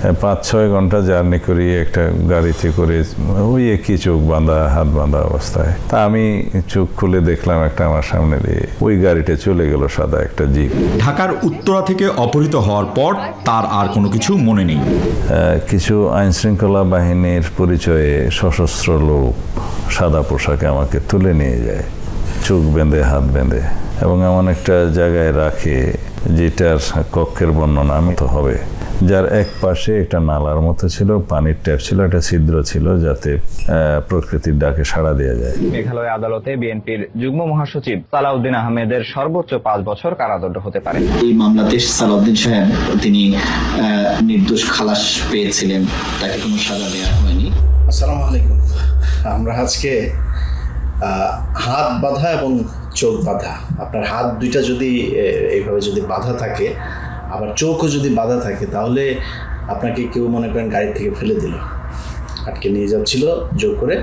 5-6 ঘন্টা জার্নি করি একটা গাড়িতে করে, ওই একই চোখ বাঁধা, হাত বাঁধা অবস্থায়। তা আমি চোখ খুলে দেখলাম একটা আমার সামনে দিয়ে ওই গাড়িটা চলে গেল, সাদা একটা জিপ। ঢাকার উত্তরা থেকে অপহৃত হওয়ার পর তার আর কোনো কিছু মনে নেই। কিছু আইনশৃঙ্খলা বাহিনীর পরিচয়ে সশস্ত্র লোক সাদা পোশাকে আমাকে তুলে নিয়ে যায়, চোখ বেঁধে হাত বেঁধে, এবং এমন একটা জায়গায় রাখে যেটার কক্ষের বর্ণনা আমি তো হবে, যার এক পাশে একটা নালার মতো ছিল, পানির ট্যাপ ছিল, একটা ছিদ্র ছিল যাতে প্রকৃতির ডাকে সাড়া দেওয়া যায়। মেঘালয় আদালতে বিএনপির যুগ্ম মহাসচিব সালাউদ্দিন আহমেদের সর্বোচ্চ 5 বছর কারাদণ্ড হতে পারে। এই মামলাতে সালাউদ্দিন সাহেব তিনি নির্দোষ খালাস পেয়েছিলেন, তাকে কোনো সাজা দেওয়া হয়নি। আসসালামু আলাইকুম। আমরা আজকে হাত বাঁধা এবং চোখ বাঁধা, আপনার হাত দুইটা যদি এইভাবে যদি বাঁধা থাকে, আবার চোখও যদি বাঁধা থাকে, তাহলে আপনাকে কেউ মনে করেন গাড়ি থেকে ফেলে দিল, আটকে নিয়ে যাচ্ছিল জোর করে,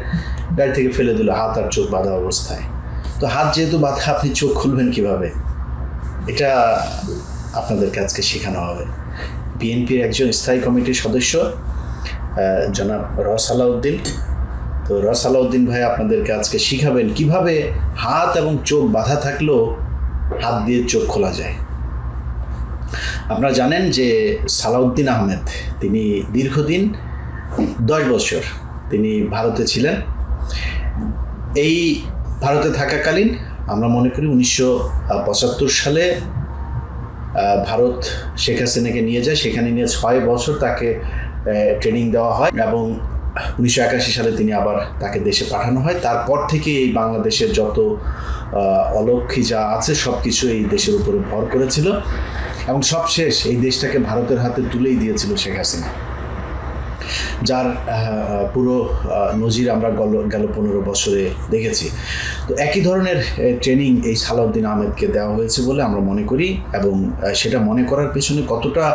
গাড়ি থেকে ফেলে দিল হাত আর চোখ বাঁধা অবস্থায়। তো হাত যেহেতু বাঁধা, আপনি চোখ খুলবেন কিভাবে, এটা আপনাদেরকে আজকে শেখানো হবে। বিএনপির একজন স্থায়ী কমিটির সদস্য জনাব সালাউদ্দিন, তো সালাউদ্দিন ভাই আপনাদেরকে আজকে শিখাবেন কিভাবে হাত এবং চোখ বাঁধা থাকলেও হাত দিয়ে চোখ খোলা যায়। আপনারা জানেন যে সালাউদ্দিন আহমেদ তিনি দীর্ঘদিন 10 বছর তিনি ভারতে ছিলেন। এই ভারতে থাকাকালীন আমরা মনে করি 1975 সালে ভারত শেখ হাসিনাকে নিয়ে যায়, সেখানে নিয়ে 6 বছর তাকে ট্রেনিং দেওয়া হয় এবং 1981 সালে তিনি আবার তাকে দেশে পাঠানো হয়। তারপর থেকে এই বাংলাদেশের যত অলক্ষী যা আছে সব কিছু এই দেশের উপরে ভর করেছিল এবং সবশেষ এই দেশটাকে ভারতের হাতে তুলেই দিয়েছিল শেখ হাসিনা, যার পুরো নজির আমরা গেল 15 বছরে দেখেছি। তো একই ধরনের ট্রেনিং এই সালাউদ্দিন আহমেদকে দেওয়া হয়েছে বলে আমরা মনে করি, এবং সেটা মনে করার পেছনে কতটা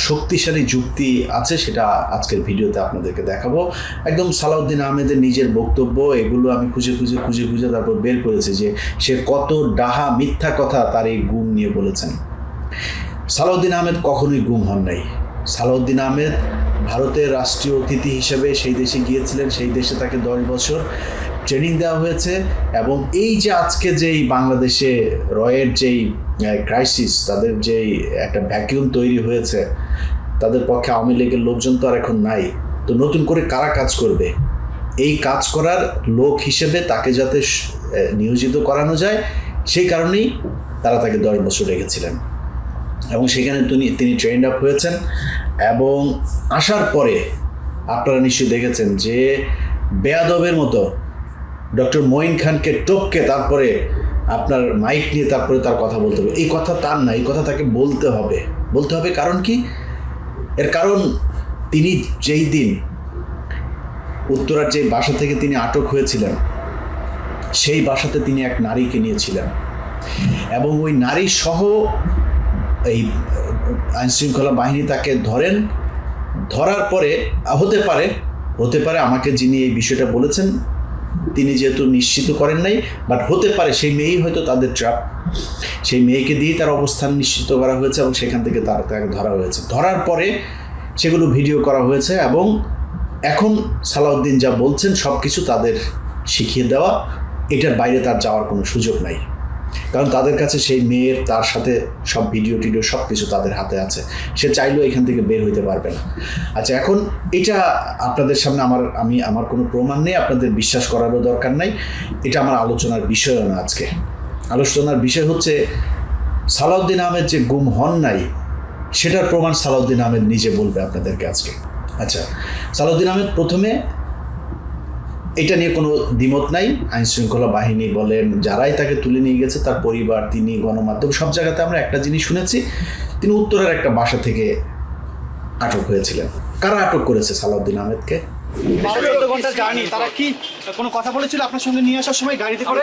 শক্তিশালী যুক্তি আছে সেটা আজকের ভিডিওতে আপনাদেরকে দেখাবো। একদম সালাউদ্দিন আহমেদের নিজের বক্তব্য, এগুলো আমি খুঁজে তারপর বের করেছি যে সে কত ডাহা মিথ্যা কথা তার এই গুম নিয়ে বলেছেন। সালাউদ্দিন আহমেদ কখনোই গুম হন নাই। সালাউদ্দিন আহমেদ ভারতের রাষ্ট্রীয় অতিথি হিসেবে সেই দেশে গিয়েছিলেন, সেই দেশে তাকে 10 বছর ট্রেনিং দেওয়া হয়েছে, এবং এই যে আজকে যেই বাংলাদেশে রয়ের যেই ক্রাইসিস, তাদের যেই একটা ভ্যাকিউম তৈরি হয়েছে, তাদের পক্ষে আওয়ামী লীগের লোকজন তো আর এখন নাই, তো নতুন করে কারা কাজ করবে, এই কাজ করার লোক হিসেবে তাকে যাতে নিয়োজিত করানো যায় সেই কারণেই তারা তাকে 10 বছর রেখেছিলেন, এবং সেখানে তিনি ট্রেন্ড আপ হয়েছেন। এবং আসার পরে আপনারা নিশ্চয়ই দেখেছেন যে বেয়াদবের মতো ডক্টর মঈন খানকে টপকে তারপরে আপনার মাইক নিয়ে তারপরে তার কথা বলতে হবে। এই কথা তার না, এই কথা তাকে বলতে হবে। কারণ কি? এর কারণ তিনি যেই দিন উত্তরার যে বাসা থেকে তিনি আটক হয়েছিলেন, সেই বাসাতে তিনি এক নারীকে নিয়েছিলেন, এবং ওই নারী সহ এই আইনশৃঙ্খলা বাহিনী তাকে ধরার পরে হতে পারে আমাকে যিনি এই বিষয়টা বলেছেন তিনি যেহেতু নিশ্চিত করেন নাই, বাট হতে পারে সেই মেয়েই হয়তো তাদের ট্র্যাপ, সেই মেয়েকে দিয়েই তার অবস্থান নিশ্চিত করা হয়েছে এবং সেখান থেকে তাকে ধরা হয়েছে। ধরার পরে সেগুলো ভিডিও করা হয়েছে, এবং এখন সালাউদ্দিন যা বলছেন সব কিছু তাদের শিখিয়ে দেওয়া, এটার বাইরে তার যাওয়ার কোনো সুযোগ নাই, কারণ তাদের কাছে সেই মেয়ের তার সাথে সব ভিডিও সব কিছু তাদের হাতে আছে, সে চাইলেও এখান থেকে বের হইতে পারবে না। আচ্ছা, এখন এটা আপনাদের সামনে আমার কোনো প্রমাণ নেই, আপনাদের বিশ্বাস করারও দরকার নাই, এটা আমার আলোচনার বিষয়ও না। আজকে আলোচনার বিষয় হচ্ছে সালাউদ্দিন আহমেদ যে গুম হন নাই সেটার প্রমাণ সালাউদ্দিন আহমেদ নিজে বলবে আপনাদেরকে আজকে। আচ্ছা, সালাউদ্দিন আহমেদ প্রথমে এটা নিয়ে কোনো দ্বিমত নাই, আইনশৃঙ্খলা বাহিনী বলেন, যারাই তাকে তুলে নিয়ে গেছে, তার পরিবার, তিনি, গণমাধ্যম, সব জায়গাতে আমরা একটা জিনিস শুনেছি, তিনি উত্তরের একটা বাসা থেকে আটক হয়েছিলেন। কারা আটক করেছে সালাউদ্দিন আহমেদকে? 12-14 ঘন্টা জার্নি, তারা কি কোনো কথা বলেছিল আপনার সঙ্গে নিয়ে আসার সময় গাড়িতে করে?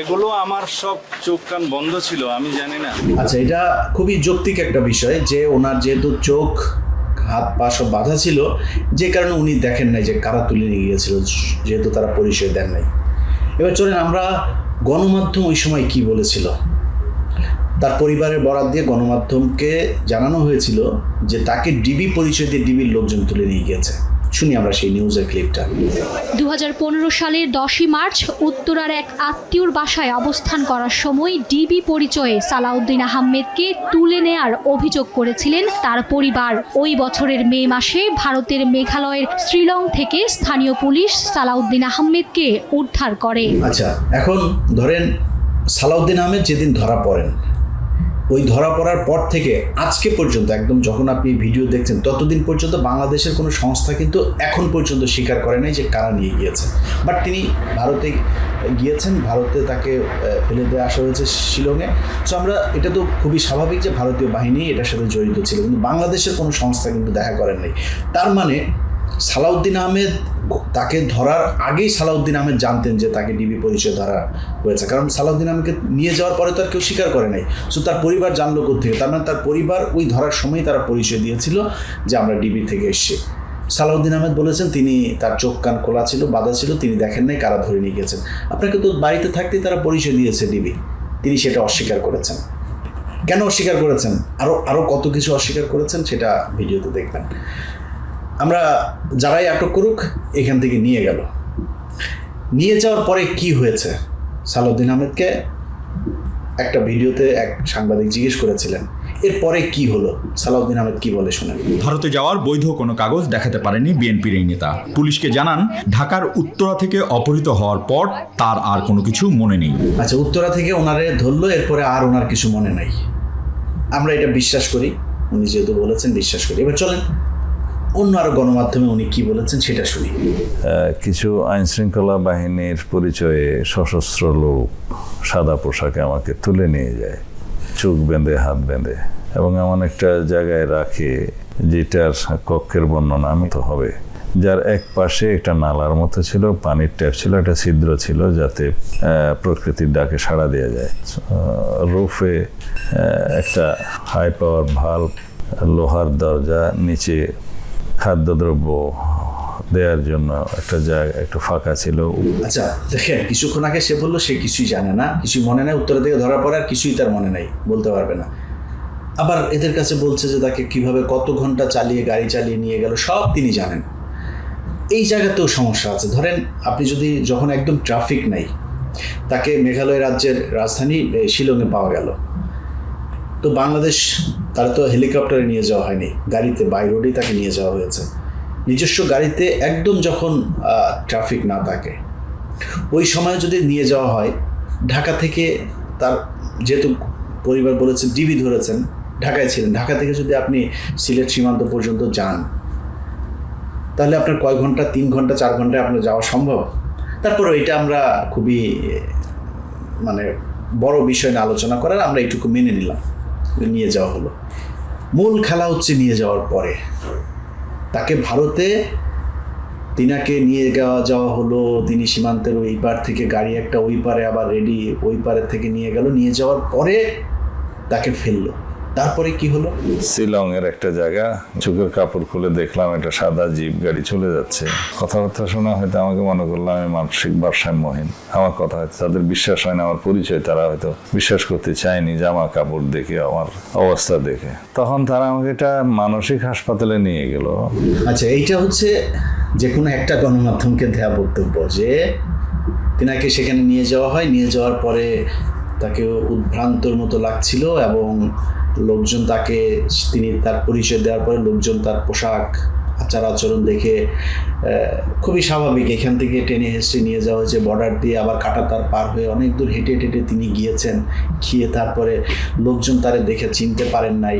এগুলো আমার সব চোখ কান বন্ধ ছিল, আমি জানি না। আচ্ছা, এটা খুবই যৌক্তিক একটা বিষয় যে ওনার যেহেতু চোখ হাত পা সব বাঁধা ছিল, যে কারণে উনি দেখেন নাই যে কারা তুলে নিয়ে গিয়েছিল, যেহেতু তারা পরিচয় দেন নাই। এবার চলেন আমরা গণমাধ্যম ওই সময় কি বলেছিল। তার পরিবারের বরাত দিয়ে গণমাধ্যমকে জানানো হয়েছিল যে তাকে ডিবি পরিচয় দিয়ে ডিবির লোকজন তুলে নিয়ে গিয়েছে। শুনি আমরা সেই নিউজের ক্লিপটা। 2015 সালের 10ই মার্চ উত্তরার এক আত্মীয়র বাসায় অবস্থান করার সময় ডিবি পরিচয়ে সালাউদ্দিন আহমেদকে তুলে নেয়ার অভিযোগ করেছিলেন তার পরিবার। ওই বছরের মে মাসে ভারতের মেঘালয়ের শ্রীলং থেকে স্থানীয় পুলিশ সালাউদ্দিন আহমেদকে উদ্ধার করে। আচ্ছা, এখন ধরেন সালাউদ্দিন আহমেদ যেদিন ধরা পড়েন, ওই ধরা পড়ার পর থেকে আজকে পর্যন্ত, একদম যখন আপনি ভিডিও দেখছেন ততদিন পর্যন্ত বাংলাদেশের কোনো সংস্থা কিন্তু এখন পর্যন্ত স্বীকার করে নাই যে কারা নিয়ে গিয়েছে। বাট তিনি ভারতে গিয়েছেন, ভারতে তাকে ফেলে দিয়ে আসা হয়েছে শিলংয়ে। সো আমরা, এটা তো খুবই স্বাভাবিক যে ভারতীয় বাহিনী এটার সাথে জড়িত ছিল, কিন্তু বাংলাদেশের কোনো সংস্থা কিন্তু দেখা করেন নাই। তার মানে সালাউদ্দিন আহমেদ, তাকে ধরার আগেই সালাউদ্দিন আহমেদ জানতেন যে তাকে ডিবি পরিচয় ধরা হয়েছে, কারণ সালাউদ্দিন আহমেদকে নিয়ে যাওয়ার পরে তো আর কেউ স্বীকার করে নাই। সো তার পরিবার জানলো কোথেকে? তার মানে তার পরিবার ওই ধরার সময় তারা পরিচয় দিয়েছিল যে আমরা ডিবি থেকে এসেছি। সালাউদ্দিন আহমেদ বলেছেন তিনি, তার চোখ কান খোলা ছিল, বাধা ছিল, তিনি দেখেন নাই কারা ধরে নিয়ে গেছেন। আপনাকে তো বাড়িতে থাকতেই তারা পরিচয় দিয়েছে ডিবি, তিনি সেটা অস্বীকার করেছেন। কেন অস্বীকার করেছেন? আরও কত কিছু অস্বীকার করেছেন, সেটা ভিডিওতে দেখবেন। আমরা যারাই আটক করুক, এখান থেকে নিয়ে গেল। নিয়ে যাওয়ার পরে কি হয়েছে? সালাউদ্দিন আহমেদকে একটা ভিডিওতে এক সাংবাদিক জিজ্ঞেস করেছিলেন, এরপরে কি হলো? সালাউদ্দিন আহমেদ কি বলে শুনেন। ভারতে যাওয়ার বৈধ কোনো কাগজ দেখাতে পারেনি বিএনপির এই নেতা। পুলিশকে জানান ঢাকার উত্তরা থেকে অপহৃত হওয়ার পর তার আর কোনো কিছু মনে নেই। আচ্ছা, উত্তরা থেকে ওনারে ধরলো, এরপরে আর ওনার কিছু মনে নাই। আমরা এটা বিশ্বাস করি, উনি যেহেতু বলেছেন বিশ্বাস করি। এবার চলেন অন্য আরো গণমাধ্যমে উনি কি বলেছেন সেটা শুনি। কিছু আইনশৃঙ্খলা বাহিনীর পরিচয়ে সশস্ত্র লোক সাদা পোশাকে আমাকে তুলে নিয়ে যায়, চোখ বেঁধে হাত বেঁধে, এবং এমন একটা জায়গায় রাখে যেটার কক্ষের বর্ণনা আমি তো হবে, যার এক পাশে একটা নালার মতো ছিল, পানির ট্যাপ ছিল, একটা ছিদ্র ছিল যাতে প্রকৃতির ডাকে সাড়া দেওয়া যায়। রুফে একটা হাই পাওয়ার ভাল্ব, লোহার দরজা, নিচে খাদ্যদ্রব্য দেওয়ার জন্য একটা জায়গা একটু ফাঁকা ছিল। আচ্ছা দেখেন, কিছুক্ষণ আগে সে বললো সে কিছুই জানে না, কিছুই মনে নেই, উত্তরা থেকে ধরা পড়ে আর কিছুই তার মনে নেই, বলতে পারবে না। আবার এদের কাছে বলছে যে তাকে কিভাবে কত ঘন্টা চালিয়ে গাড়ি চালিয়ে নিয়ে গেল সব তিনি জানেন। এই জায়গাতেও সমস্যা আছে। ধরেন আপনি যদি, যখন একদম ট্রাফিক নাই, তাকে মেঘালয় রাজ্যের রাজধানী শিলংয়ে পাওয়া গেল, তো বাংলাদেশ, তারা তো হেলিকপ্টারে নিয়ে যাওয়া হয়নি, গাড়িতে বাই রোডেই তাকে নিয়ে যাওয়া হয়েছে, নিজস্ব গাড়িতে, একদম যখন ট্রাফিক না থাকে ওই সময় যদি নিয়ে যাওয়া হয়। ঢাকা থেকে তার, যেহেতু পরিবার বলেছে ডিবি ধরেছেন, ঢাকায় ছিলেন, ঢাকা থেকে যদি আপনি সিলেট সীমান্ত পর্যন্ত যান, তাহলে আপনার কয় ঘন্টা, 3 ঘন্টা 4 ঘন্টায় আপনার যাওয়া সম্ভব? তারপরে এটা আমরা খুবই মানে বড় বিষয় নিয়ে আলোচনা করার, আমরা এইটুকু মেনে নিলাম, নিয়ে যাওয়া হলো। মূল খেলা হচ্ছে নিয়ে যাওয়ার পরে তাকে ভারতে তিনাকে নিয়ে যাওয়া হলো। তিনি সীমান্তের ওই পার থেকে গাড়ি একটা ওই পারে আবার রেডি, ওই পারে থেকে নিয়ে গেল, নিয়ে যাওয়ার পরে তাকে ফেললো। তারপরে কি হলো? শিলংয়ের একটা জায়গা, চোখের কাপড় খুলে দেখলাম একটা সাদা জিপ গাড়ি চলে যাচ্ছে। কথাবার্তা শোনা হয়তো আমাকে মনে করলাম আমি মানসিক ভারসাম্যহীন, আমার কথা হয়তো তাদের বিশ্বাস হয় না, আমার পরিচয় তারা হয়তো বিশ্বাস করতে চায়নি জামা কাপড় দেখে, আমার অবস্থা দেখে। তখন তারা আমাকে একটা মানসিক হাসপাতালে নিয়ে গেল। আচ্ছা, এইটা হচ্ছে যে কোনো একটা গণমাধ্যমকে দেয়া বক্তব্য যে তিনাকে সেখানে নিয়ে যাওয়া হয়, নিয়ে যাওয়ার পরে তাকে উদ্ভ্রান্তর মতো লাগছিল এবং লোকজন তাকে, তিনি তার পরিচয় দেওয়ার পরে লোকজন তার পোশাক আচার আচরণ দেখে খুবই স্বাভাবিক, এখান থেকে টেনে হেসে নিয়ে যাওয়া হয়েছে, বর্ডার দিয়ে আবার কাঁটাতার পার হয়ে অনেক দূর হেঁটে হেঁটে তিনি গিয়েছেন, গিয়ে তারপরে লোকজন তারে দেখে চিনতে পারেন নাই,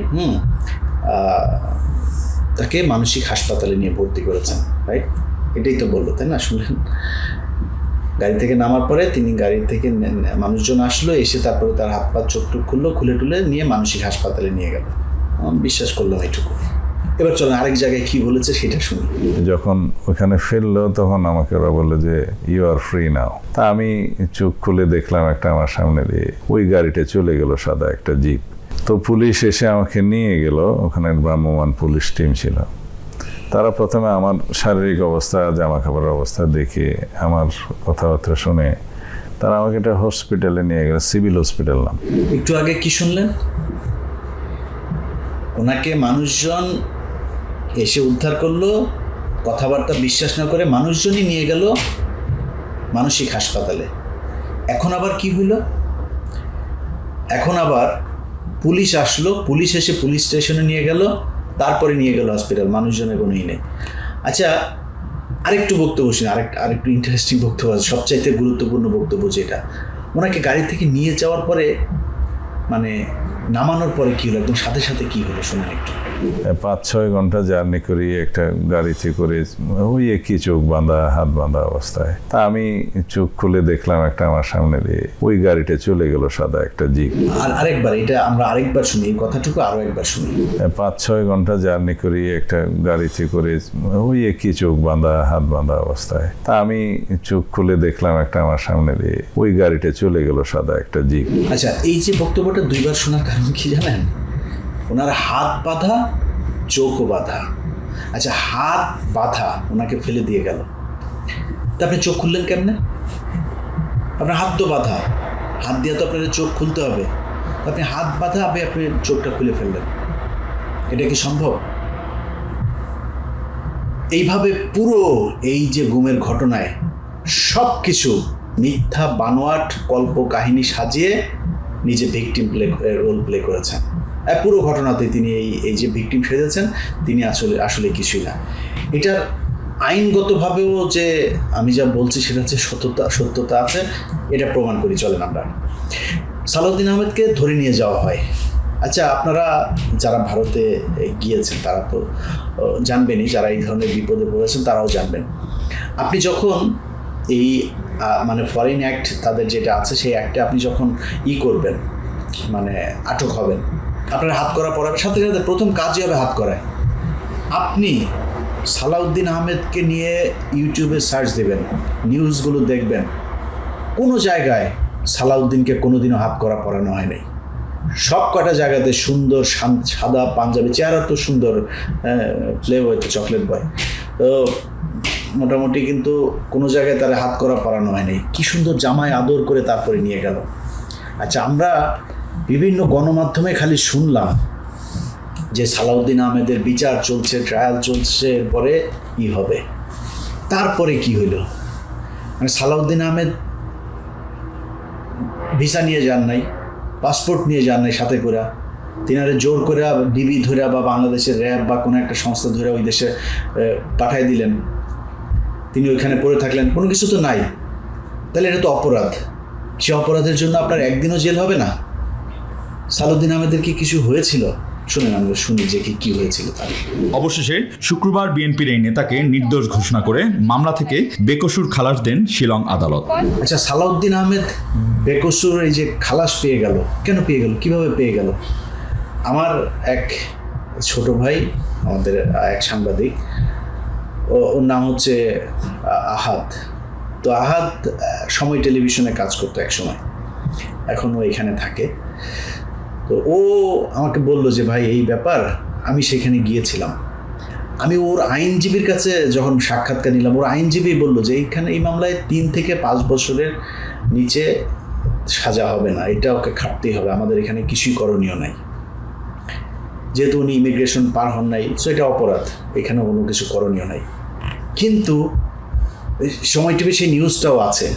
তাকে মানসিক হাসপাতালে নিয়ে ভর্তি করেছেন, রাইট? এটাই তো বললো, তাই না? শুনলেন, গাড়ি থেকে নামার পরে তিনি, গাড়ি থেকে মানুষজন আসলো, এসে তারপরে তার হাত পা চোখ টুক খুললো, খুলে টুলে নিয়ে মানসিক হাসপাতালে নিয়ে গেল। বিশ্বাস করলাম এইটুকু। এবার চলেন আরেক জায়গায় কি বলেছে সেটা শুনি। যখন ওখানে ফেললো তখন আমাকে ওরা বললো যে ইউ আর ফ্রি নাও। তা আমি চোখ খুলে দেখলাম একটা আমার সামনে দিয়ে ওই গাড়িটা চলে গেল, সাদা একটা জিপ। তো পুলিশ এসে আমাকে নিয়ে গেল, ওখানে ভ্রাম্যমাণ পুলিশ টিম ছিল। তারা প্রথমে আমার শারীরিক অবস্থা, জামা কাপড়ের অবস্থা দেখে, আমার কথাবার্তা শুনে তারা আমাকে একটা হসপিটালে নিয়ে গেল, সিভিল হসপিটাল নাম। একটু আগে কি শুনলেন? ওনাকে মানুষজন এসে উদ্ধার করলো, কথাবার্তা বিশ্বাস না করে মানুষজনই নিয়ে গেল মানসিক হাসপাতালে। এখন আবার কি হইল? এখন আবার পুলিশ আসলো, পুলিশ এসে পুলিশ স্টেশনে নিয়ে গেল, তারপরে নিয়ে গেল হসপিটাল, মানুষজনের কোনোই নেই। আচ্ছা, আরেকটু বক্তব্য শুনি, আরেকটু ইন্টারেস্টিং বক্তব্য আছে, সবচাইতে গুরুত্বপূর্ণ বক্তব্য যেটা। ওনাকে গাড়ি থেকে নিয়ে যাওয়ার পরে মানে নামানোর পরে কি হলো, একদম সাথে সাথে কি হলো শুনুন একটু। 5-6 ঘন্টা জার্নি করি একটা গাড়িতে করে, ওই একই চোখ বাঁধা হাত বাঁধা অবস্থায়। তা আমি চোখ খুলে দেখলাম একটা আমার সামনে দিয়ে ওই গাড়িটা চলে গেল, সাদা একটা জিপ। আর আরেকবার এটা আমরা আরেকবার শুনি, এই কথাটুকু আরো একবার শুনি। 5-6 ঘন্টা জার্নি করি একটা গাড়িতে করে, ওই একই চোখ বাঁধা হাত বাঁধা অবস্থায়। তা আমি চোখ খুলে দেখলাম একটা আমার সামনে দিয়ে ওই গাড়িটা চলে গেল, সাদা একটা জিপ। আচ্ছা, এই যে বক্তব্যটা দুইবার শোনার কারণ কি জানেন? ওনার হাত বাঁধা, চোখও বাঁধা। আচ্ছা, হাত বাঁধা, ওনাকে ফেলে দিয়ে গেল, তা আপনি চোখ খুললেন কেমনে? আপনার হাত তো বাঁধা, হাত দিয়ে তো আপনার চোখ খুলতে হবে, আপনি হাত বাঁধা আপনি চোখটা খুলে ফেললেন, এটা কি সম্ভব? এইভাবে পুরো এই যে গুমের ঘটনায় সব কিছু মিথ্যা বানোয়াট কল্প কাহিনী সাজিয়ে নিজে ভিকটিম রোল প্লে করেছেন। পুরো ঘটনাতে তিনি এই যে ভিকটিম সেজেছেন, তিনি আসলে কিছুই না। এটার আইনগতভাবেও যে আমি যা বলছি সেটা হচ্ছে সত্যতা আছে, এটা প্রমাণ করি, চলেন আমরা। সালাউদ্দিন আহমেদকে ধরে নিয়ে যাওয়া হয়। আচ্ছা, আপনারা যারা ভারতে গিয়েছেন তারা তো জানবেনই, যারা এই ধরনের বিপদে পড়েছেন তারাও জানবেন। আপনি যখন এই মানে ফরেন অ্যাক্ট তাদের যেটা আছে, সেই অ্যাক্টে আপনি যখন করবেন, মানে আটক হবেন, আপনার হাত করা পড়াবে, সাথে সাথে প্রথম কাজই হবে হাত করায়। আপনি সালাউদ্দিন আহমেদকে নিয়ে ইউটিউবে সার্চ দেবেন, নিউজগুলো দেখবেন, কোনো জায়গায় সালাউদ্দিনকে কোনোদিনও হাত করা পড়ানো হয় নাই। সব কটা জায়গাতে সুন্দর সাদা পাঞ্জাবি, চেহারা তো সুন্দর, প্লে বয় তো চকলেট বয়, তো মোটামুটি, কিন্তু কোনো জায়গায় তারা হাত করা পড়ানো হয় নাই। কী সুন্দর জামায় আদর করে তারপরে নিয়ে গেল। আচ্ছা, আমরা বিভিন্ন গণমাধ্যমে খালি শুনলাম যে সালাউদ্দিন আহমেদের বিচার চলছে, ট্রায়াল চলছে, এরপরে কি হবে। তারপরে কি হইল? মানে সালাউদ্দিন আহমেদ ভিসা নিয়ে যান নাই, পাসপোর্ট নিয়ে যান নাই সাথে করে, তিনারে জোর করে ডিবি ধরে বা বাংলাদেশের র্যাব বা কোনো একটা সংস্থা ধরে ওই দেশে পাঠাই দিলেন, তিনি ওইখানে পড়ে থাকলেন, কোনো কিছু তো নাই। তাহলে এটা তো অপরাধ। সে অপরাধের জন্য আপনার একদিনও জেল হবে না। সালাউদ্দিন আহমেদের কি কিছু হয়েছিল? শুনেন, আমরা শুনি যে কি হয়েছিল তার। অবশেষে শুক্রবার বিএনপির এই নেতাকে নির্দোষ ঘোষণা করে মামলা থেকে বেকসুর খালাস দেন শিলং আদালত। আচ্ছা, সালাউদ্দিন আহমেদ বেকসুর এই যে খালাস পেয়ে গেল, কেন পেয়ে গেল, কিভাবে পেয়ে গেল? আমার এক ছোট ভাই, আমাদের এক সাংবাদিক, ওর নাম হচ্ছে আহাদ। তো আহাদ সময় টেলিভিশনে কাজ করতো এক সময়, এখনও এখানে থাকে। তো ও আমাকে বলল যে ভাই এই ব্যাপার, আমি সেখানে গিয়েছিলাম। আমি ওর আইনজীবীর কাছে যখন সাক্ষাৎকার নিলাম, ওর আইনজীবী বলল যে এইখানে এই মামলায় 3 থেকে 5 বছরের নিচে সাজা হবে না, এটা ওকে খাটতেই হবে, আমাদের এখানে কিছুই করণীয় নাই। যেহেতু উনি ইমিগ্রেশন পার হন নাই, সো এটা অপরাধ, এখানে কোনো কিছু করণীয় নাই। কিন্তু সময় টিভি সেই নিউজটাও আছে,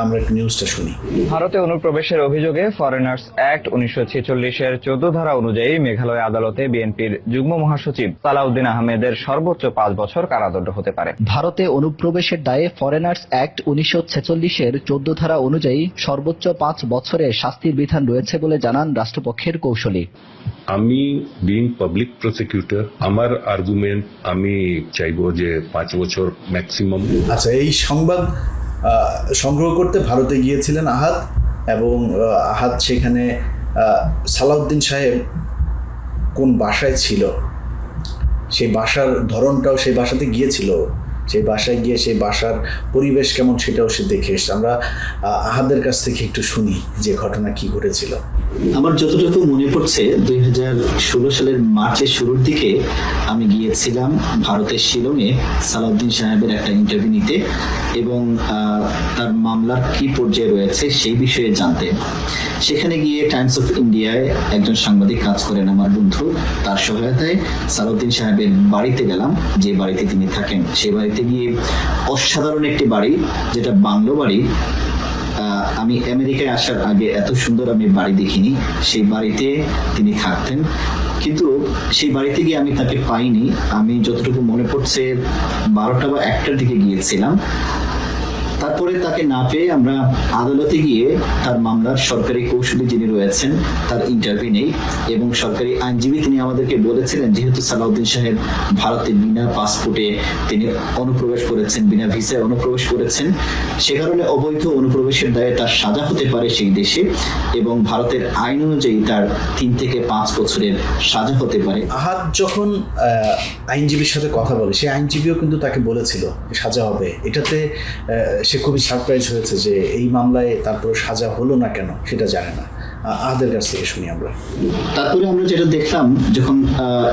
আমরা একটু নিউজটা শুনি। ভারতে অনুপ্রবেশের অভিযোগে ফরেনার্স অ্যাক্ট 1946-এর 14 ধারা অনুযায়ী মেঘালয় আদালতে বিএনপির যুগ্ম মহাসচিব সালাউদ্দিন আহমেদের সর্বোচ্চ 5 বছর কারাদণ্ড হতে পারে। ভারতে অনুপ্রবেশের দায়ে ফরেনার্স অ্যাক্ট 1946-এর 14 ধারা অনুযায়ী সর্বোচ্চ 5 বছরের শাস্তির বিধান রয়েছে বলে জানান রাষ্ট্রপক্ষের কৌঁসুলি। আমি বিং পাবলিক প্রসিকিউটর, আমার আর্গুমেন্ট আমি চাইবো যে 5 বছর ম্যাক্সিমাম। আচ্ছা, এই সংবাদ সংগ্রহ করতে ভারতে গিয়েছিলেন আহাদ, এবং আহাদ সেখানে সালাউদ্দিন সাহেব কোন বাসায় ছিল, সেই বাসার ধরনটাও, সেই বাসাতে গিয়েছিল, সেই বাসায় গিয়ে সেই বাসার পরিবেশ কেমন সেটাও সে দেখে এসছে। আমরা আহাদের কাছ থেকে একটু শুনি যে ঘটনা কি ঘটেছিল। আমার যতটুকু মনে পড়ছে 2016 সালের মার্চের শুরুর দিকে আমি গিয়েছিলাম ভারতের শিলংয়ে সালাউদ্দিন সাহেবের একটা ইন্টারভিউ নিতে এবং তার মামলার কি পর্যায়ে রয়েছে সেই বিষয়ে জানতে। সেখানে গিয়ে টাইমস অফ ইন্ডিয়ায় একজন সাংবাদিক কাজ করেন আমার বন্ধু, তার সহায়তায় সালাউদ্দিন সাহেবের বাড়িতে গেলাম, যে বাড়িতে তিনি থাকেন। সেই বাড়িতে গিয়ে অসাধারণ একটি বাড়ি, যেটা বাংলো বাড়ি। আমি আমেরিকায় আসার আগে এত সুন্দর আমি বাড়ি দেখিনি। সেই বাড়িতে তিনি থাকতেন, কিন্তু সেই বাড়িতে গিয়ে আমি তাকে পাইনি। আমি যতটুকু মনে পড়ছে 12টা বা 1টার দিকে গিয়েছিলাম। তারপরে তাকে না পেয়ে আমরা আদালতে গিয়ে তার মামলার সরকারি কৌশলী যিনি রয়েছেন তার ইন্টারভিউ নেই, এবং সরকারি আইনজীবী তিনি আমাদেরকে বলেছিলেন যেহেতু সালাউদ্দিন সাহেব ভারতে বিনা পাসপোর্টে তিনি অনুপ্রবেশ করেছেন, বিনা ভিসায় অনুপ্রবেশ করেছেন, সে কারণে অবৈধ অনুপ্রবেশের দায়ে তার সাজা হতে পারে সেই দেশে, এবং ভারতের আইন অনুযায়ী তার 3 থেকে 5 বছরের সাজা হতে পারে। আহাদ যখন আইনজীবীর সাথে কথা বলে, সেই আইনজীবীও কিন্তু তাকে বলেছিল সাজা হবে। এটাতে সে খুবই সারপ্রাইজ হয়েছে যে এই মামলায় তারপর সাজা হলো না কেন, সেটা জানে না। আহাদের কাছ থেকে শুনি আমরা। তারপরে আমরা যেটা দেখলাম, যখন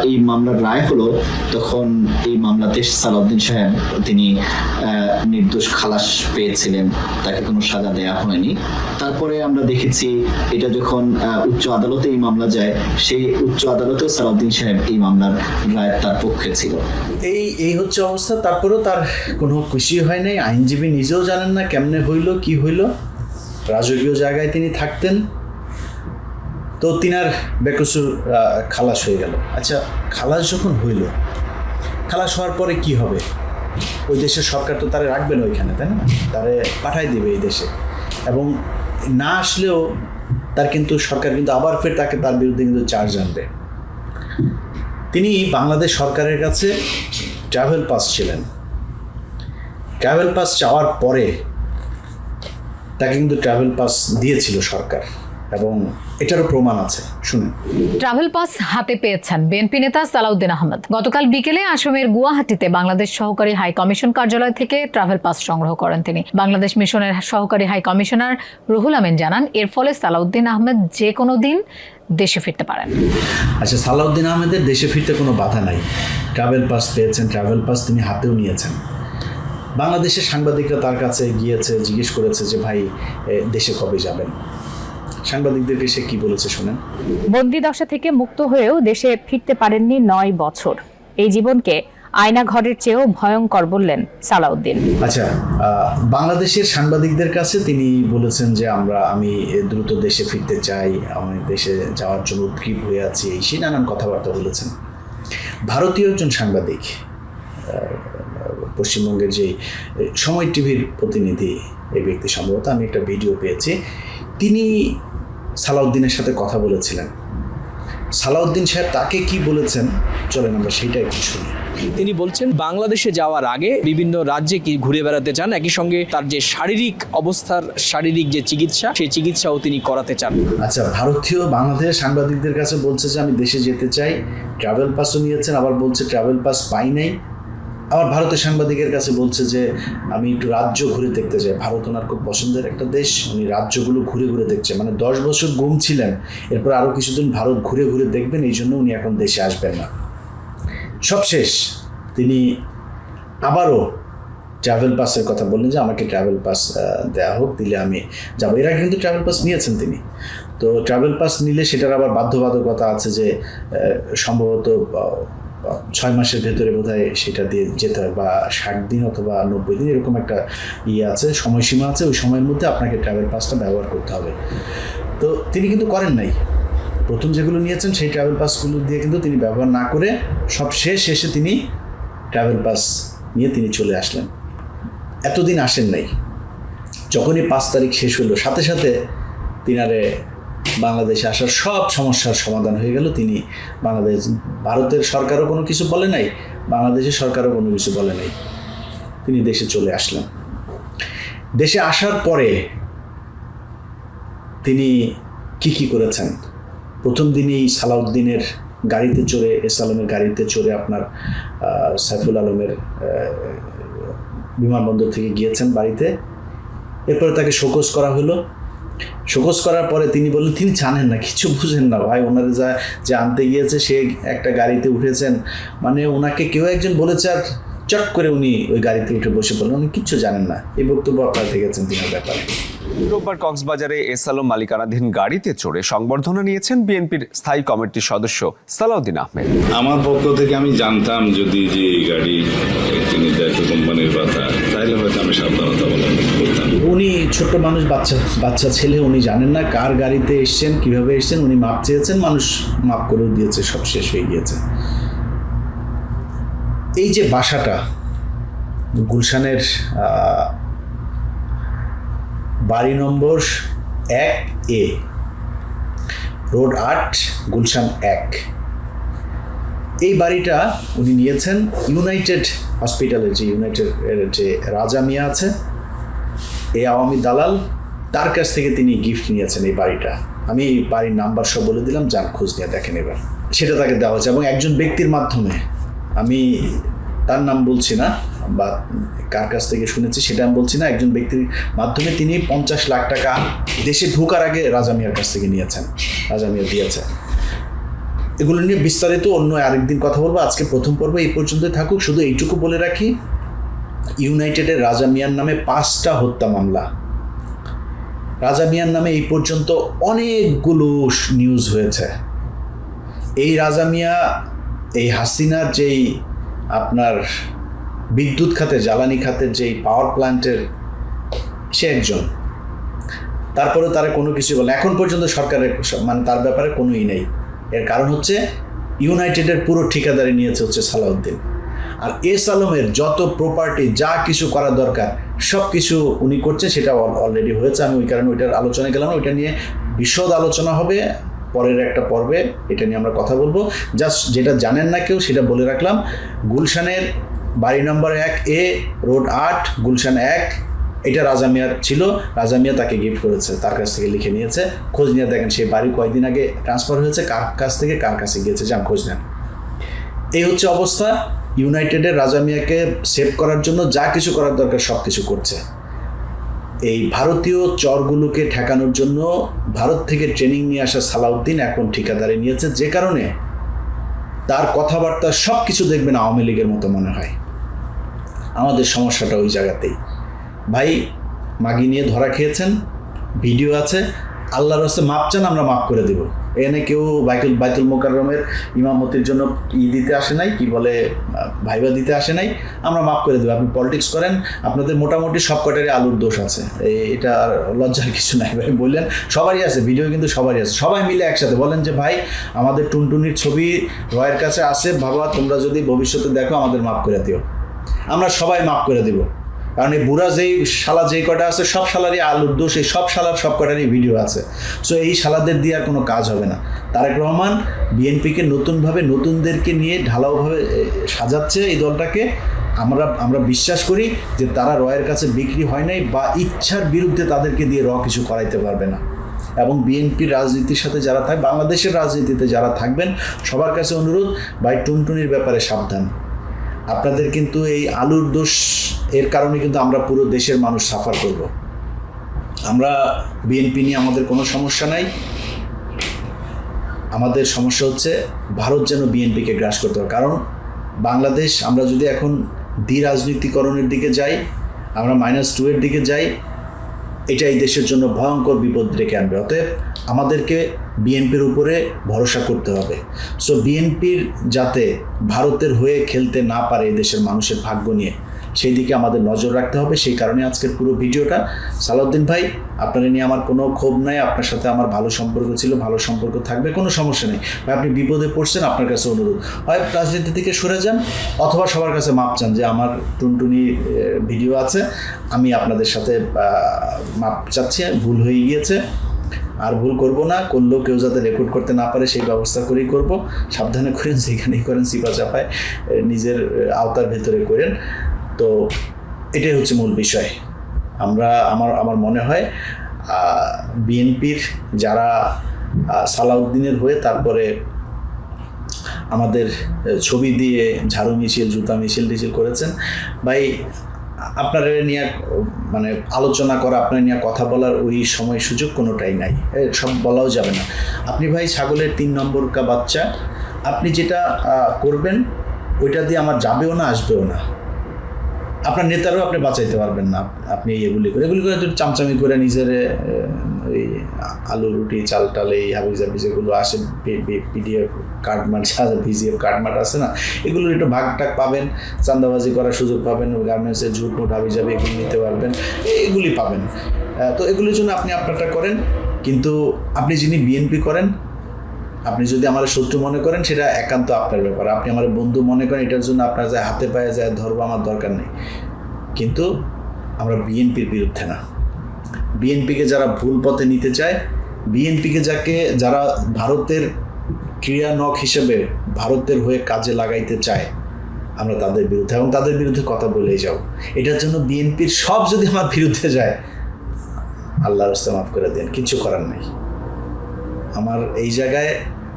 এই মামলার রায় হলো, তখন এই মামলাতে সালাউদ্দিন সাহেব তিনি নির্দোষ খালাস পেয়েছিলেন, তাকে কোনো সাজা দেওয়া হয়নি। তারপরে আমরা দেখেছি এটা যখন উচ্চ আদালতে এই মামলা যায়, সেই উচ্চ আদালতেও সালাউদ্দিন সাহেব এই মামলার রায় তার পক্ষে ছিল। এই হচ্ছে অবস্থা। তারপরেও তার কোনো খুশি হয় নাই, আইনজীবী নিজেও জানেন না কেমনে হইল কি হইল। রাজকীয় জায়গায় তিনি থাকতেন, তো তিনার বেকসুর খালাস হয়ে গেল। আচ্ছা, খালাস যখন হইল, খালাস হওয়ার পরে কি হবে? ওই দেশের সরকার তো তারা রাখবে না ওইখানে, তাই না? তারে পাঠাই দিবে এই দেশে, এবং না আসলেও তার কিন্তু সরকার কিন্তু আবার ফের তার বিরুদ্ধে কিন্তু চার্জ আনবে। তিনি বাংলাদেশ সরকারের কাছে ট্রাভেল পাস ছিলেন। ট্রাভেল পাস চাওয়ার পরে তাকে কিন্তু ট্রাভেল পাস দিয়েছিল সরকার, এবং এটারও প্রমাণ আছে, শুনুন। ট্রাভেল পাস হাতে পেয়েছেন বিএনপি নেতা সালাউদ্দিন আহমেদ। গতকাল বিকেলে আসামের গুয়াহাটিতে বাংলাদেশ সহকারী হাই কমিশন কার্যালয় থেকে ট্রাভেল পাস সংগ্রহ করেন তিনি। বাংলাদেশ মিশনের সহকারী হাই কমিশনার রুহুল আমিন জানান, এর ফলে সালাউদ্দিন আহমেদ যে কোনো দিন দেশে ফিরতে পারেন। আচ্ছা, সালাউদ্দিন আহমেদের দেশে ফিরতে কোনো বাধা নাই। ট্রাভেল পাস পেয়েছেন, ট্রাভেল পাস তিনি হাতেও নিয়েছেন। বাংলাদেশের সাংবাদিকরা তার কাছে গিয়েছে, জিজ্ঞেস করেছে যে ভাই দেশে কবে যাবেন। সাংবাদিকদেরকে সে কি বলেছে শুনেন। বন্দি দশা থেকে মুক্ত হয়েও দেশে ফিরতে পারেননি 9 বছর। এই জীবনকে আয়না ঘরের চেয়েও ভয়ঙ্কর বললেন সালাউদ্দিন। আচ্ছা, বাংলাদেশের সাংবাদিকদের কাছে তিনি বলেছেন যে আমি দ্রুত দেশে ফিরতে চাই, আমি দেশে যাওয়ার জন্য উদ্গ্রীব হয়ে আছি, সেই নানান কথাবার্তা বলেছেন। ভারতীয় একজন সাংবাদিক, পশ্চিমবঙ্গের যে সময় টিভির প্রতিনিধি, এই ব্যক্তি সম্ভবত, আমি একটা ভিডিও পেয়েছি, তিনি সালাউদ্দিনের সাথে কথা বলেছিলেন। সালাউদ্দিন সাহেব তাকে কি বলেছেন, চলেন আমরা সেইটা একটু শুনি। তিনি বলছেন বাংলাদেশে যাওয়ার আগে বিভিন্ন রাজ্যে কি ঘুরে বেড়াতে চান, একই সঙ্গে তার যে শারীরিক অবস্থার শারীরিক যে চিকিৎসা, সেই চিকিৎসাও তিনি করাতে চান। আচ্ছা, ভারতীয় বাংলাদেশ সাংবাদিকদের কাছে বলছে যে আমি দেশে যেতে চাই, ট্রাভেল পাসও নিয়েছেন, আবার বলছে ট্রাভেল পাস পাই নাই। আবার ভারতের সাংবাদিকের কাছে বলছে যে আমি একটু রাজ্য ঘুরে দেখতে চাই। ভারত ওনার খুব পছন্দের একটা দেশ, উনি রাজ্যগুলো ঘুরে ঘুরে দেখছে। মানে 10 বছর গুম ছিলেন, এরপর আরও কিছুদিন ভারত ঘুরে ঘুরে দেখবেন, এই জন্য উনি এখন দেশে আসবেন না। সব শেষ, তিনি আবারও ট্রাভেল পাসের কথা বললেন যে আমাকে ট্রাভেল পাস দেওয়া হোক, দিলে আমি যাবো। এর আগে কিন্তু ট্রাভেল পাস নিয়েছেন তিনি। তো ট্রাভেল পাস নিলে সেটার আবার বাধ্যবাধকতা আছে যে সম্ভবত 6 মাসের ভেতরে বোধহয় সেটা দিয়ে যেতে হয়, বা 60 দিন অথবা 90 দিন, এরকম একটা আছে, সময়সীমা আছে। ওই সময়ের মধ্যে আপনাকে ট্রাভেল পাসটা ব্যবহার করতে হবে। তো তিনি কিন্তু করেন নাই। প্রথম যেগুলো নিয়েছেন সেই ট্রাভেল পাসগুলো দিয়ে কিন্তু তিনি ব্যবহার না করে সব শেষে তিনি ট্রাভেল পাস নিয়ে তিনি চলে আসলেন। এতদিন আসেন নাই। যখনই 5 তারিখ শেষ হলো, সাথে সাথে তিনারে বাংলাদেশে আসার সব সমস্যার সমাধান হয়ে গেল। তিনি ভারতের সরকারও কোনো কিছু বলে নাই, বাংলাদেশের সরকারও কোনো কিছু বলে নাই, তিনি দেশে চলে আসলেন। দেশে আসার পরে তিনি কি করেছেন, প্রথম দিনেই সালাউদ্দিনের গাড়িতে চড়ে, এস আলমের গাড়িতে চড়ে আপনার সাইফুল আলমের বিমানবন্দর থেকে গিয়েছেন বাড়িতে। এরপরে তাকে শোকজ করা হলো, শোকজ করার পরে তিনি বললেন তিনি জানেন না, কিছু বুঝেন না ভাই, ওনারা যে আনতে গিয়েছে সে একটা গাড়িতে উঠেছেন, মানে ওনাকে কেউ একজন বলেছে আর চট করে উনি ওই গাড়িতে উঠে বসে পড়লেন, উনি কিচ্ছু জানেন না। এই বক্তব্য আপনারা দেখেছেন তিনার ব্যাপারে। রোববার কক্সবাজারে এস আলম মালিকানাধীন গাড়িতে চড়ে সংবর্ধনা নিয়েছেন বিএনপির স্থায়ী কমিটির সদস্য সালাউদ্দিন আহমেদ। আমার পক্ষ থেকে আমি জানতাম যদি যে এই গাড়ি একটি নির্ধারিত কোম্পানির কথা, তাহলে হয়তো আমি সাবধানতা অবলম্বন করতাম। উনি ছোট্ট মানুষ, বাচ্চা ছেলে, উনি জানেন না কার গাড়িতে এসছেন, কিভাবে এসছেন। উনি মাপ চেয়েছেন, মানুষ মাপ করেও দিয়েছে, সব শেষ হয়ে গিয়েছে। এই যে বাসাটা গুলশানের বাড়ি নম্বর 1A, রোড 8, গুলশান 1, এই বাড়িটা উনি নিয়েছেন ইউনাইটেড হসপিটালের যে রাজা মিয়া আছে, এই আওয়ামী দালাল, তার কাছ থেকে তিনি গিফট নিয়েছেন এই বাড়িটা। আমি বাড়ির নাম্বার সব বলে দিলাম, যান খোঁজ নিয়ে দেখেন এবার। সেটা তাকে দেওয়া হয়েছে এবং একজন ব্যক্তির মাধ্যমে, আমি তার নাম বলছি না বা কার কাছ থেকে শুনেছি সেটা আমি বলছি না, একজন ব্যক্তির মাধ্যমে তিনি 50 লাখ টাকা দেশে ঢোকার আগে রাজা মিয়ার কাছ থেকে নিয়েছেন, রাজা মিয়া দিয়েছে। এগুলো নিয়ে বিস্তারিত অন্য আরেকদিন কথা বলবো। আজকে প্রথম পর্ব এই পর্যন্তই থাকুক। শুধু এইটুকু বলে রাখি, ইউনাইটেডের রাজা মিয়ার নামে 5টা হত্যা মামলা। রাজা মিয়ার নামে এই পর্যন্ত অনেকগুলো নিউজ হয়েছে। এই রাজা মিয়া, এই হাসিনার যেই আপনার বিদ্যুৎ খাতে, জ্বালানি খাতের যেই পাওয়ার প্ল্যান্টের সে একজন, তারপরে তারা কোনো কিছু বলে এখন পর্যন্ত সরকারের মানে তার ব্যাপারে কোনোই নেই। এর কারণ হচ্ছে ইউনাইটেডের পুরো ঠিকাদারি নিয়েছে হচ্ছে সালাউদ্দিন। আর এস আলমের যত প্রপার্টি, যা কিছু করা দরকার সব কিছু উনি করছে, সেটা অলরেডি হয়েছে। আমি ওই কারণে ওইটার আলোচনায় গেলাম, ওইটা নিয়ে বিশদ আলোচনা হবে পরের একটা পর্বে, এটা নিয়ে আমরা কথা বলবো। জাস্ট যেটা জানেন না কেউ সেটা বলে রাখলাম, গুলশানের বাড়ি নম্বর 1A, রোড 8, গুলশান 1, এটা রাজা মিয়ার ছিল। রাজা মিয়া তাকে গিফট করেছে, তার কাছ থেকে লিখে নিয়েছে। খোঁজ নিয়ে দেখেন সেই বাড়ি কয়েকদিন আগে ট্রান্সফার হয়েছে, কার কাছ থেকে কার কাছে গিয়েছে, যান খোঁজ নেন। এই হচ্ছে অবস্থা। ইউনাইটেডের রাজা মিয়াকে সেভ করার জন্য যা কিছু করার দরকার সব কিছু করছে। এই ভারতীয় চরগুলোকে ঠেকানোর জন্য ভারত থেকে ট্রেনিং নিয়ে আসা সালাউদ্দিন এখন ঠিকাদারি নিয়েছে, যে কারণে তার কথাবার্তা সব কিছু দেখবেন আওয়ামী লীগের মতো মনে হয়। আমাদের সমস্যাটা ওই জায়গাতেই। ভাই মাগি নিয়ে ধরা খেয়েছেন, ভিডিও আছে, আল্লাহর রাস্তে মাপ চান, আমরা মাপ করে দেব। এনে কেউ বাইতুল মোকাররমের ইমামতির জন্য দিতে আসে নাই, কি বলে ভাইবা দিতে আসে নাই, আমরা মাপ করে দেবো। আপনি পলিটিক্স করেন, আপনাদের মোটামুটি সব কটারই আলুর দোষ আছে, এটা আর লজ্জার কিছু নাই। ভাই বললেন সবারই আছে, ভিডিও কিন্তু সবারই আছে। সবাই মিলে একসাথে বলেন যে ভাই আমাদের টুনটুনির ছবি রয়ের কাছে আছে, বাবা তোমরা যদি ভবিষ্যতে দেখো আমাদের মাপ করে দিও, আমরা সবাই মাপ করে দেবো। কারণ এই বুড়া যেই শালা যেই কটা আছে সব শালারই আলুর দোষ, এই সব শালার সব কটারই ভিডিও আছে। সো এই শালাদের দিয়ে আর কোনো কাজ হবে না। তারেক রহমান বিএনপিকে নতুনভাবে নতুনদেরকে নিয়ে ঢালাওভাবে সাজাচ্ছে এই দলটাকে। আমরা বিশ্বাস করি যে তারা রয়ের কাছে বিক্রি হয় নাই বা ইচ্ছার বিরুদ্ধে তাদেরকে দিয়ে কিছু করাইতে পারবে না। এবং বিএনপির রাজনীতির সাথে যারা থাকে, বাংলাদেশের রাজনীতিতে যারা থাকবেন, সবার কাছে অনুরোধ, ভাই টুনটুনির ব্যাপারে সাবধান। আপনাদের কিন্তু এই আলুর দোষ এর কারণে কিন্তু আমরা পুরো দেশের মানুষ সাফার করব। আমরা বিএনপি নিয়ে আমাদের কোনো সমস্যা নাই, আমাদের সমস্যা হচ্ছে ভারত যেন বিএনপিকে গ্রাস করতে হবে। কারণ বাংলাদেশ, আমরা যদি এখন রাজনীতিকরণের দিকে যাই, আমরা -2 এর দিকে যাই, এটা এই দেশের জন্য ভয়ঙ্কর বিপদ ডেকে আনবে। অতএব আমাদেরকে বিএনপির উপরে ভরসা করতে হবে। সো বিএনপির যাতে ভারতের হয়ে খেলতে না পারে এই দেশের মানুষের ভাগ্য নিয়ে, সেই দিকে আমাদের নজর রাখতে হবে। সেই কারণে আজকের পুরো ভিডিওটা। সালাউদ্দিন ভাই, আপনারা নিয়ে আমার কোনো ক্ষোভ নাই, আপনার সাথে আমার ভালো সম্পর্ক ছিল, ভালো সম্পর্ক থাকবে, কোনো সমস্যা নেই ভাই। আপনি বিপদে পড়ছেন, আপনার কাছে অনুরোধ, হয় রাজনীতি থেকে সরে যান অথবা সবার কাছে মাপ চান যে আমার টুনটুনি ভিডিও আছে, আমি আপনাদের সাথে মাপ চাচ্ছি, ভুল হয়ে গিয়েছে, আর ভুল করব না, করলেও কেউ যাতে রেকর্ড করতে না পারে সেই ব্যবস্থা করেই করব। সাবধানে করেন, যেখানেই করেন চিপা চাপায় নিজের আওতার ভেতরে করেন। তো এটাই হচ্ছে মূল বিষয়। আমার মনে হয় বিএনপির যারা সালাউদ্দিনের হয়ে তারপরে আমাদের ছবি দিয়ে ঝাড়ু মিছিল, জুতা মিছিল করেছেন, ভাই আপনারা নিয়ে মানে আলোচনা করা, আপনার নিয়ে কথা বলার ওই সময় সুযোগ কোনোটাই নাই, সব বলাও যাবে না। আপনি ভাই ছাগলের 3 নম্বর কা বাচ্চা, আপনি যেটা করবেন ওইটা দিয়ে আমার যাবেও না, আসবেও না, আপনার নেতারও আপনি বাঁচাইতে পারবেন না। আপনি এগুলি করে চামচামি করে নিজের ওই আলু রুটি চাল টাল এই হাবিজাবি যেগুলো আসে, পিডিএফ কার্ডমার্ট, ভিজিএফ কার্ডমার্ট আছে না, এগুলোর একটু ভাগ টাক পাবেন, চান্দাবাজি করার সুযোগ পাবেন, গার্মেন্টসের ঝুটমুট হাবিজাবি এগুলি নিতে পারবেন, এগুলি পাবেন। তো এগুলির জন্য আপনি আপনারটা করেন, কিন্তু আপনি যিনি বিএনপি করেন, আপনি যদি আমার শত্রু মনে করেন সেটা একান্ত আপনার ব্যাপার। আপনি আমার বন্ধু মনে করেন, এটার জন্য আপনার যায় হাতে পায়ে যায় ধরবো, আমার দরকার নেই। কিন্তু আমরা বিএনপির বিরুদ্ধে না। বিএনপিকে যারা ভুল পথে নিতে চায়, বিএনপিকে যারা ভারতের ক্রিয়ানক হিসেবে ভারতের হয়ে কাজে লাগাইতে চায়, আমরা তাদের বিরুদ্ধে, এবং তাদের বিরুদ্ধে কথা বলেই যাও। এটার জন্য বিএনপির সব যদি আমার বিরুদ্ধে যায়, আল্লাহর রাস্তায় মাফ করে দেন, কিছু করার নেই। আমার এই জায়গায়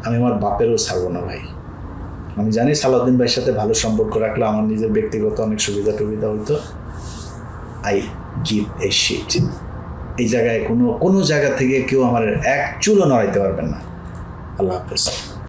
আমি আমার বাপেরও ছাড়বো না ভাই। আমি জানি সালাউদ্দিন ভাইয়ের সাথে ভালো সম্পর্ক রাখলে আমার নিজের ব্যক্তিগত অনেক সুবিধা টুবিধা হইতো। I give a sheet. এই জায়গায় কোনো জায়গা থেকে কেউ আমার এক চুলও নড়াইতে পারবেন না। আল্লাহ হাফেজ।